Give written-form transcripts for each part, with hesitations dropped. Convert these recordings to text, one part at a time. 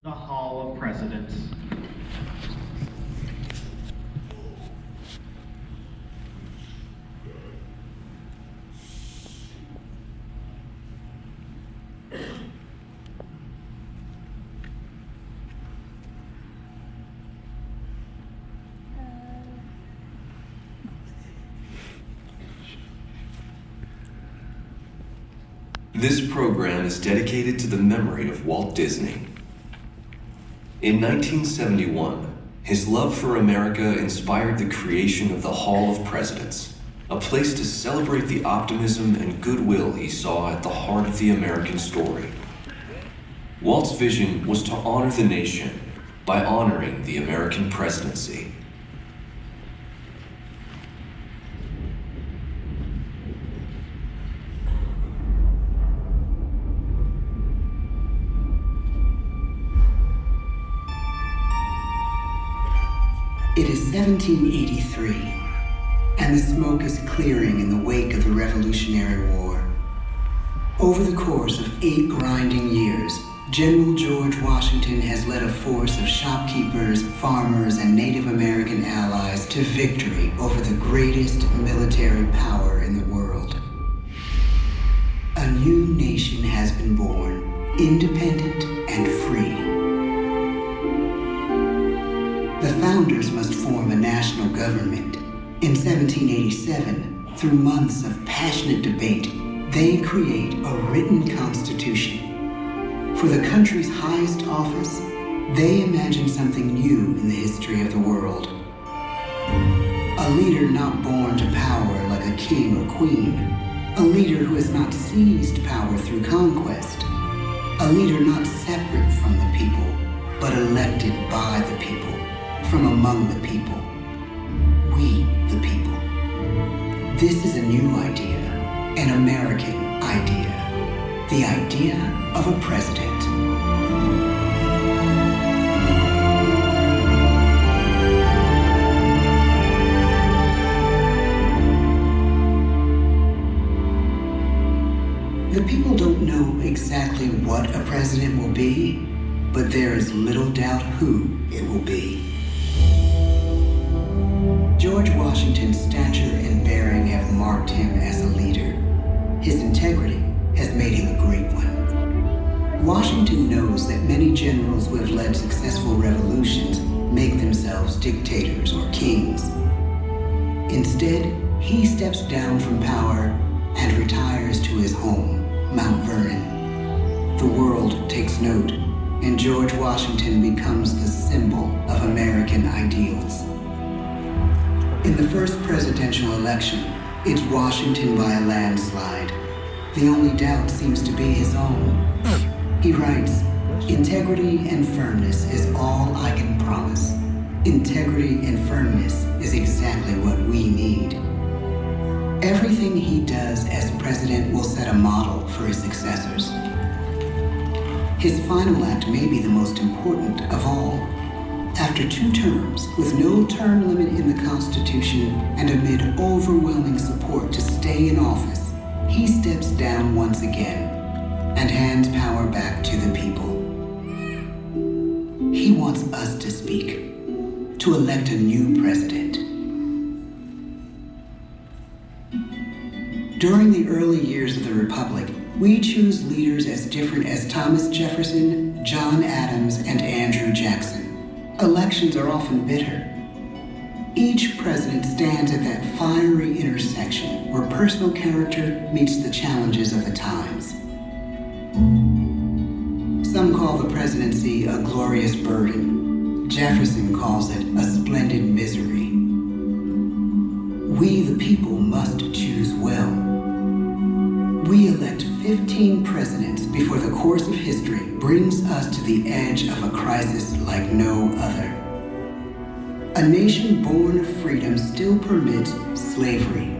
The Hall of Presidents. This program is dedicated to the memory of Walt Disney. In 1971, his love for America inspired the creation of the Hall of Presidents, a place to celebrate the optimism and goodwill he saw at the heart of the American story. Walt's vision was to honor the nation by honoring the American presidency. It is 1783, and the smoke is clearing in the wake of the Revolutionary War. Over the course of 8 grinding years, General George Washington has led a force of shopkeepers, farmers, and Native American allies to victory over the greatest military power in the world. A new nation has been born, independent and free. The founders must form a national government. In 1787, through months of passionate debate, they create a written constitution. For the country's highest office, they imagine something new in the history of the world. A leader not born to power like a king or queen. A leader who has not seized power through conquest. A leader not separate from the people, but elected by the people. From among the people. We, the people. This is a new idea, an American idea. The idea of a president. The people don't know exactly what a president will be, but there is little doubt who it will be. George Washington's stature and bearing have marked him as a leader. His integrity has made him a great one. Washington knows that many generals who have led successful revolutions make themselves dictators or kings. Instead, he steps down from power and retires to his home, Mount Vernon. The world takes note, and George Washington becomes the symbol of American ideals. In the first presidential election, it's Washington by a landslide. The only doubt seems to be his own. He writes, "Integrity and firmness is all I can promise. Integrity and firmness is exactly what we need." Everything he does as president will set a model for his successors. His final act may be the most important of all. After 2 terms, with no term limit in the Constitution and amid overwhelming support to stay in office, he steps down once again and hands power back to the people. He wants us to speak, to elect a new president. During the early years of the Republic, we choose leaders as different as Thomas Jefferson, John Adams, and Andrew Jackson. Elections are often bitter. Each president stands at that fiery intersection where personal character meets the challenges of the times. Some call the presidency a glorious burden. Jefferson calls it a splendid misery. We, the people, must choose well. We elect 15 presidents before the course of history brings us to the edge of a crisis like no other. A nation born of freedom still permits slavery.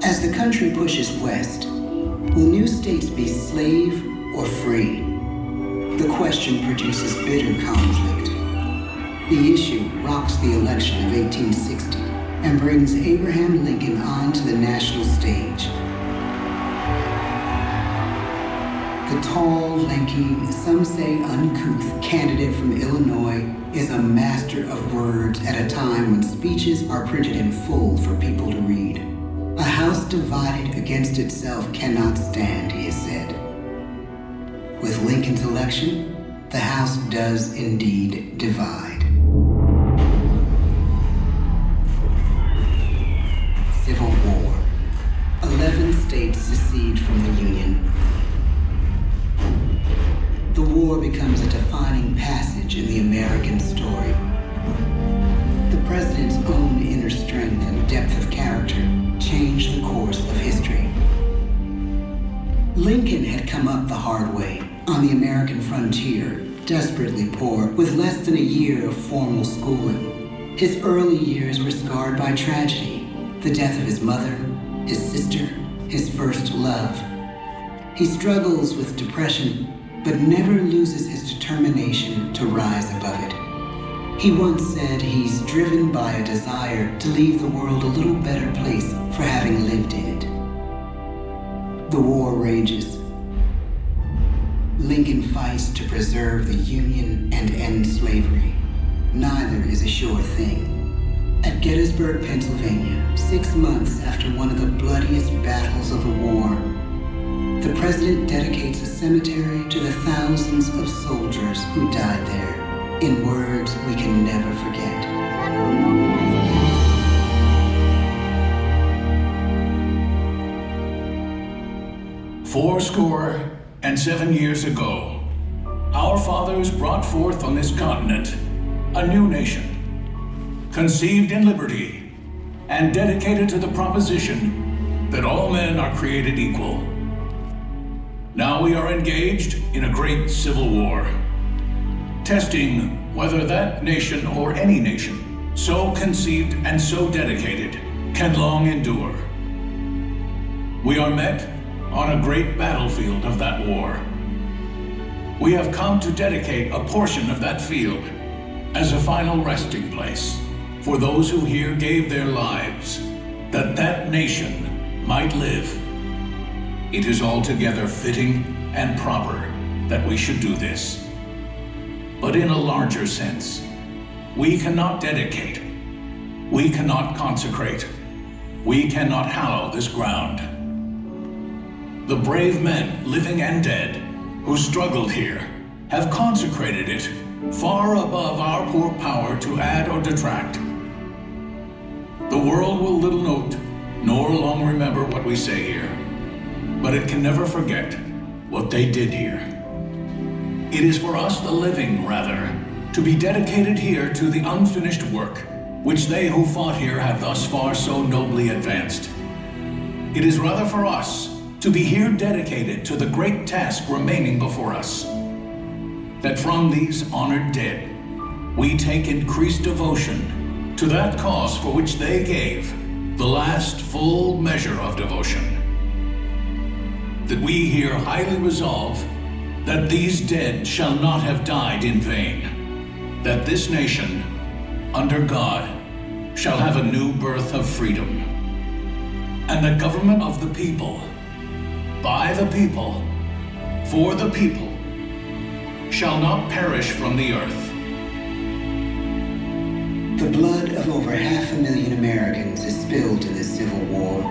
As the country pushes west, will new states be slave or free? The question produces bitter conflict. The issue rocks the election of 1860 and brings Abraham Lincoln onto the national stage. The tall, lanky, some say uncouth candidate from Illinois is a master of words at a time when speeches are printed in full for people to read. A house divided against itself cannot stand, he has said. With Lincoln's election, the House does indeed divide. Civil War. 11 states secede from the Union. The war becomes a defining passage in the American story. The president's own inner strength and depth of character changed the course of history. Lincoln had come up the hard way on the American frontier, desperately poor, with less than a year of formal schooling. His early years were scarred by tragedy, the death of his mother, his sister, his first love. He struggles with depression, but never loses his determination to rise above it. He once said he's driven by a desire to leave the world a little better place for having lived in it. The war rages. Lincoln fights to preserve the Union and end slavery. Neither is a sure thing. At Gettysburg, Pennsylvania, 6 months after one of the bloodiest battles of the war, the president dedicates a cemetery to the thousands of soldiers who died there, in words we can never forget. "Fourscore-and-7 years ago, our fathers brought forth on this continent a new nation, conceived in liberty and dedicated to the proposition that all men are created equal. Now we are engaged in a great civil war, testing whether that nation or any nation, so conceived and so dedicated, can long endure. We are met on a great battlefield of that war. We have come to dedicate a portion of that field as a final resting place for those who here gave their lives, that that nation might live. It is altogether fitting and proper that we should do this. But in a larger sense, we cannot dedicate, we cannot consecrate, we cannot hallow this ground. The brave men, living and dead, who struggled here, have consecrated it far above our poor power to add or detract. The world will little note, nor long remember what we say here, but it can never forget what they did here. It is for us, the living, rather, to be dedicated here to the unfinished work which they who fought here have thus far so nobly advanced. It is rather for us to be here dedicated to the great task remaining before us, that from these honored dead we take increased devotion to that cause for which they gave the last full measure of devotion. That we here highly resolve that these dead shall not have died in vain, that this nation, under God, shall have a new birth of freedom, and the government of the people, by the people, for the people, shall not perish from the earth. The blood of over 500,000 Americans is spilled in this Civil War.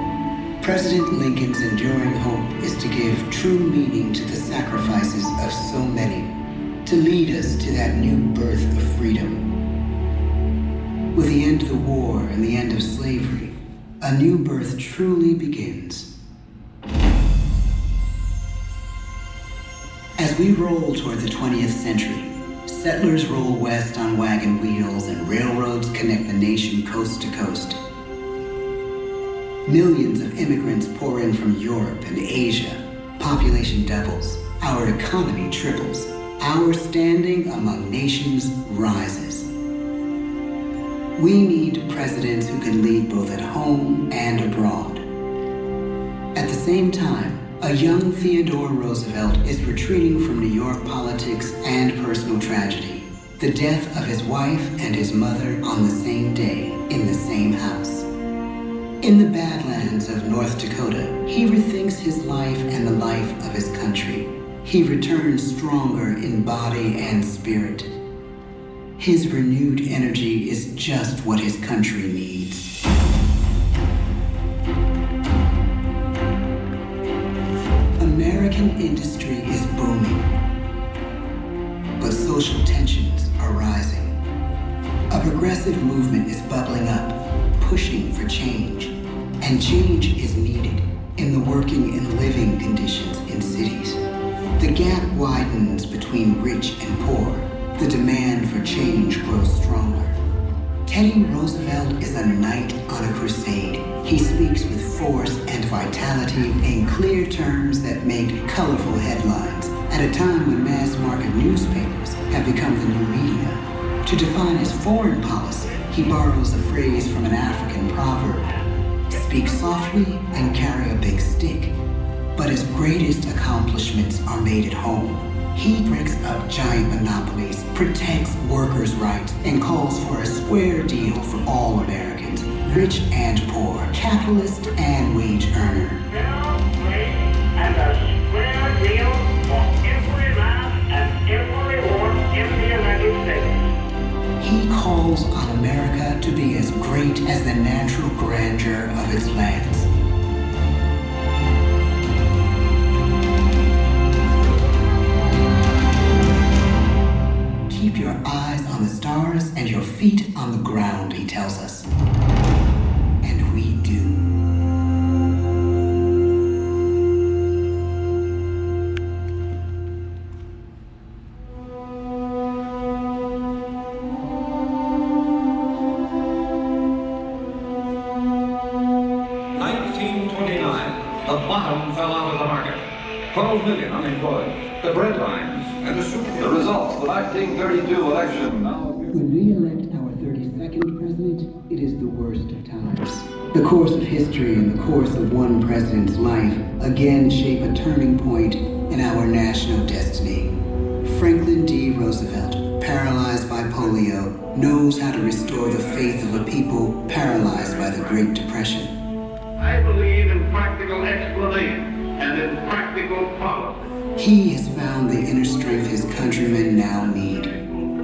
President Lincoln's enduring hope is to give true meaning to the sacrifices of so many, to lead us to that new birth of freedom. With the end of the war and the end of slavery, a new birth truly begins. As we roll toward the 20th century, settlers roll west on wagon wheels and railroads connect the nation coast to coast. Millions of immigrants pour in from Europe and Asia. Population doubles. Our economy triples. Our standing among nations rises. We need presidents who can lead both at home and abroad. At the same time, a young Theodore Roosevelt is retreating from New York politics and personal tragedy. The death of his wife and his mother on the same day in the same house. In the Badlands of North Dakota, he rethinks his life and the life of his country. He returns stronger in body and spirit. His renewed energy is just what his country needs. American industry is booming, but social tensions are rising. A progressive movement is bubbling up, pushing for change, and change is needed in the working and living conditions in cities. The gap widens between rich and poor. The demand for change grows stronger. Teddy Roosevelt is a knight on a crusade. He speaks with force and vitality in clear terms that make colorful headlines at a time when mass market newspapers have become the new media. To define his foreign policy, he borrows a phrase from an African proverb: speak softly and carry a big stick. But his greatest accomplishments are made at home. He breaks up giant monopolies, protects workers' rights, and calls for a square deal for all Americans, rich and poor, capitalist and wage earner. Fair, free, and a square deal for every man and every woman in the United States. He calls on America to be as great as the natural grandeur of its lands. Keep your eyes on the stars and your feet on the ground, he tells us. And we do. The bottom fell out of the market. 12 million unemployed. The bread lines and the super... The results of the 1932 election now... When we elect our 32nd president, it is the worst of times. The course of history and the course of one president's life again shape a turning point in our national destiny. Franklin D. Roosevelt, paralyzed by polio, knows how to restore the faith of a people paralyzed by the Great Depression. I believe in practical explanation and in practical policy. He has found the inner strength his countrymen now need.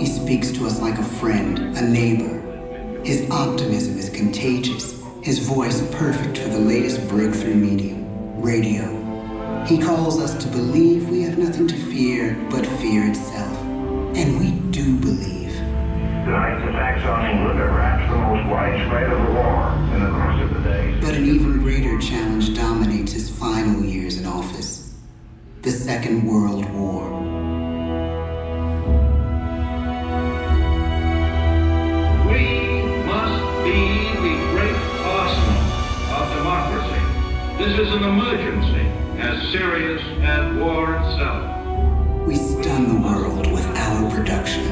He speaks to us like a friend, a neighbor. His optimism is contagious, his voice perfect for the latest breakthrough medium, radio. He calls us to believe we have nothing to fear but fear itself. And we do believe. Tonight's attacks on England are perhaps the most widespread of the war in the course of the day. But an even greater challenge dominates his final years in office: the Second World War. We must be the great arsenal of democracy. This is an emergency as serious as war itself. We stun the world with our production.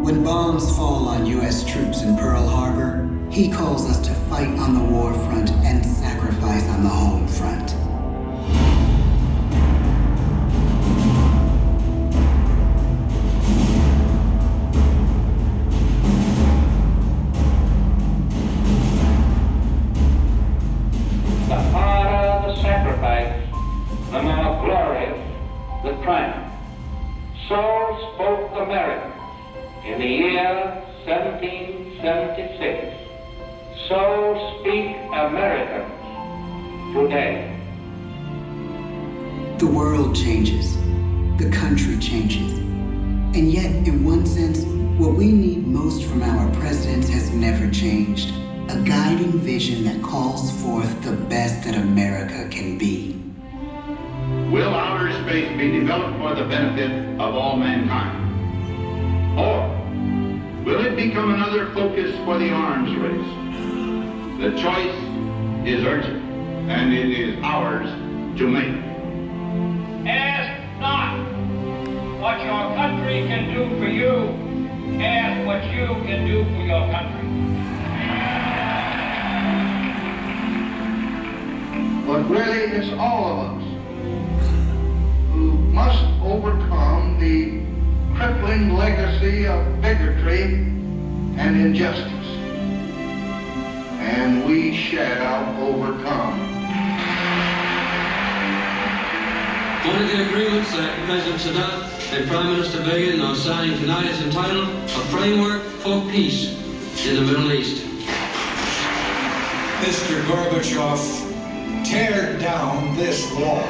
When bombs fall on U.S. troops in Pearl Harbor, he calls us to fight on the war front and sacrifice on the home front. The harder the sacrifice, the more glorious the triumph. So spoke America in the year 1776. So speak Americans today. The world changes. The country changes. And yet, in one sense, what we need most from our presidents has never changed. A guiding vision that calls forth the best that America can be. Will outer space be developed for the benefit of all mankind? Or will it become another focus for the arms race? The choice is urgent, and it is ours to make. Ask not what your country can do for you. Ask what you can do for your country. But really, it's all of us who must overcome the crippling legacy of bigotry and injustice. And we shall overcome. One of the agreements that President Sadat and Prime Minister Begin are signing tonight is entitled A Framework for Peace in the Middle East. Mr. Gorbachev, tear down this wall.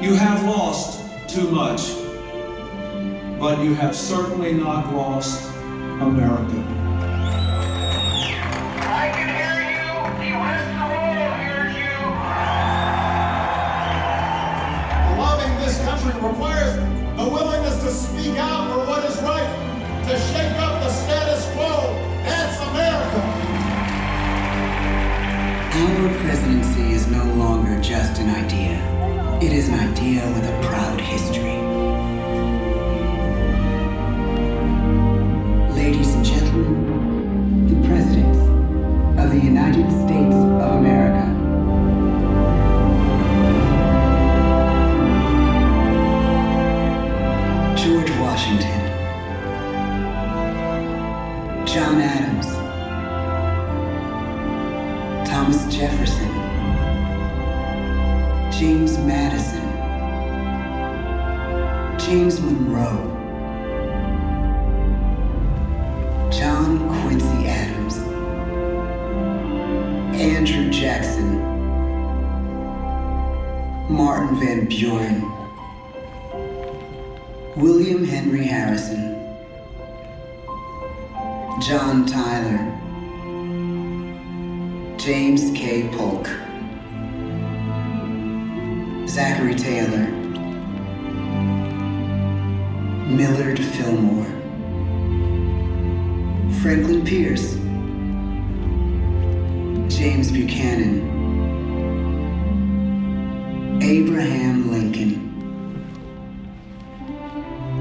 You have lost too much, but you have certainly not lost America. I can hear you. The rest of the world hears you. Loving this country requires the willingness to speak out for what is right, to shake up the status quo. That's America. Our presidency is no longer just an idea. It is an idea with a proud history. Ladies and gentlemen, the presidents of the United States of America. George Washington, John Adams, Thomas Jefferson, James Madison, James Monroe, John Quincy Adams, Andrew Jackson, Martin Van Buren, William Henry Harrison, John Tyler, James K. Polk, Zachary Taylor, Millard Fillmore, Franklin Pierce, James Buchanan, Abraham Lincoln,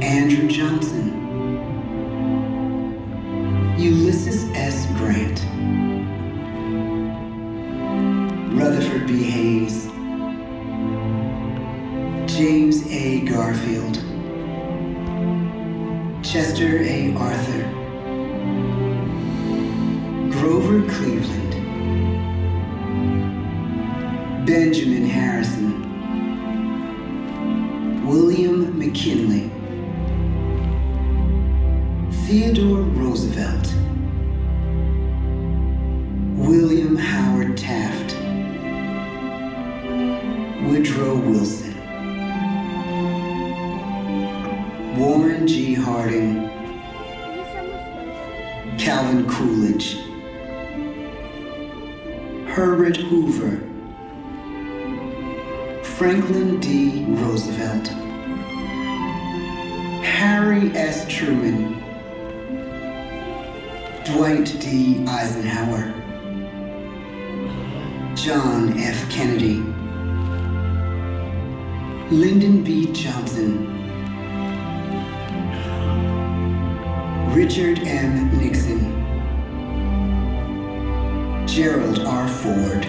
Andrew Johnson, Ulysses S. Grant, Rutherford B. Hayes, James A. Garfield, Chester A. Arthur, Grover Cleveland, Benjamin Harrison, William McKinley, Theodore Roosevelt, William Howard Taft, Woodrow Wilson, Warren G. Harding, Calvin Coolidge, Herbert Hoover, Franklin D. Roosevelt, Harry S. Truman, Dwight D. Eisenhower, John F. Kennedy, Lyndon B. Johnson, Richard M. Nixon, Gerald R. Ford,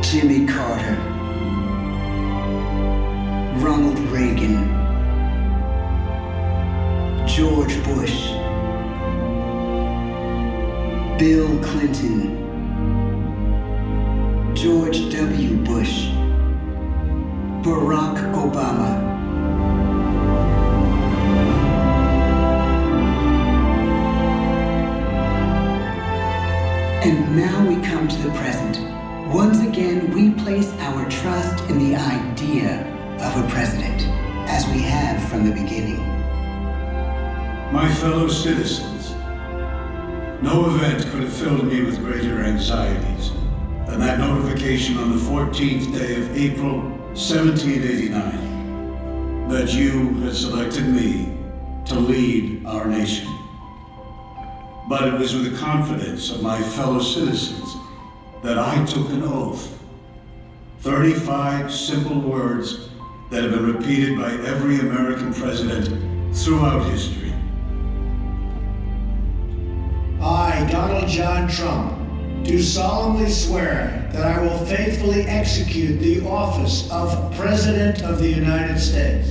Jimmy Carter, Ronald Reagan, George Bush, Bill Clinton, George W. Bush, Barack Obama, and now we come to the present. Once again, we place our trust in the idea of a president, as we have from the beginning. My fellow citizens, no event could have filled me with greater anxieties than that notification on the 14th day of April, 1789, that you had selected me to lead our nation. But it was with the confidence of my fellow citizens that I took an oath. 35 simple words that have been repeated by every American president throughout history. I, Donald John Trump, do solemnly swear that I will faithfully execute the office of President of the United States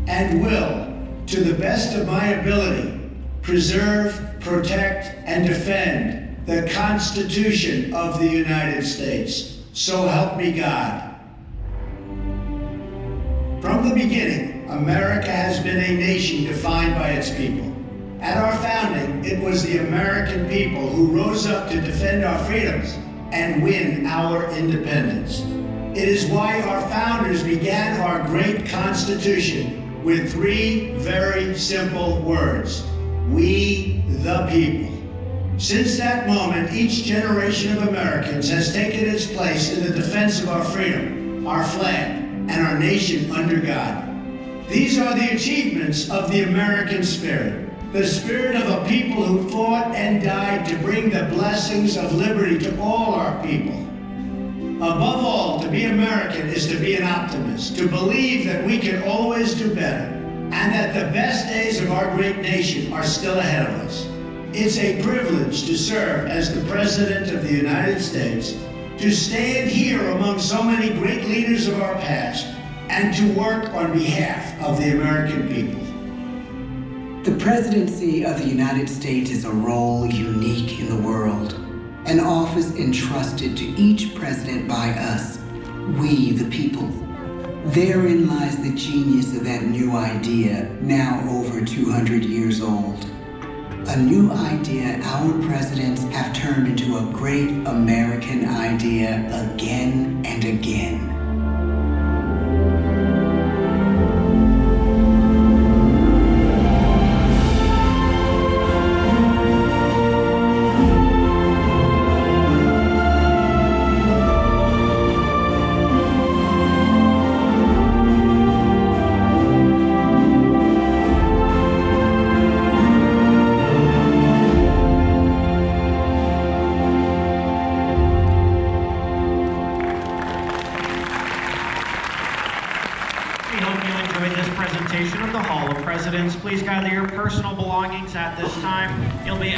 and will, to the best of my ability, preserve, protect, and defend the Constitution of the United States. So help me God. From the beginning, America has been a nation defined by its people. At our founding, it was the American people who rose up to defend our freedoms and win our independence. It is why our founders began our great Constitution with 3 very simple words: we the people. Since that moment, each generation of Americans has taken its place in the defense of our freedom, our flag, and our nation under God. These are the achievements of the American spirit. The spirit of a people who fought and died to bring the blessings of liberty to all our people. Above all, to be American is to be an optimist, to believe that we can always do better, and that the best days of our great nation are still ahead of us. It's a privilege to serve as the President of the United States, to stand here among so many great leaders of our past, and to work on behalf of the American people. The presidency of the United States is a role unique in the world, an office entrusted to each president by us, we the people. Therein lies the genius of that new idea, now over 200 years old. A new idea our presidents have turned into a great American idea again and again. Presentation of the Hall of Presidents. Please gather your personal belongings at this time. You'll be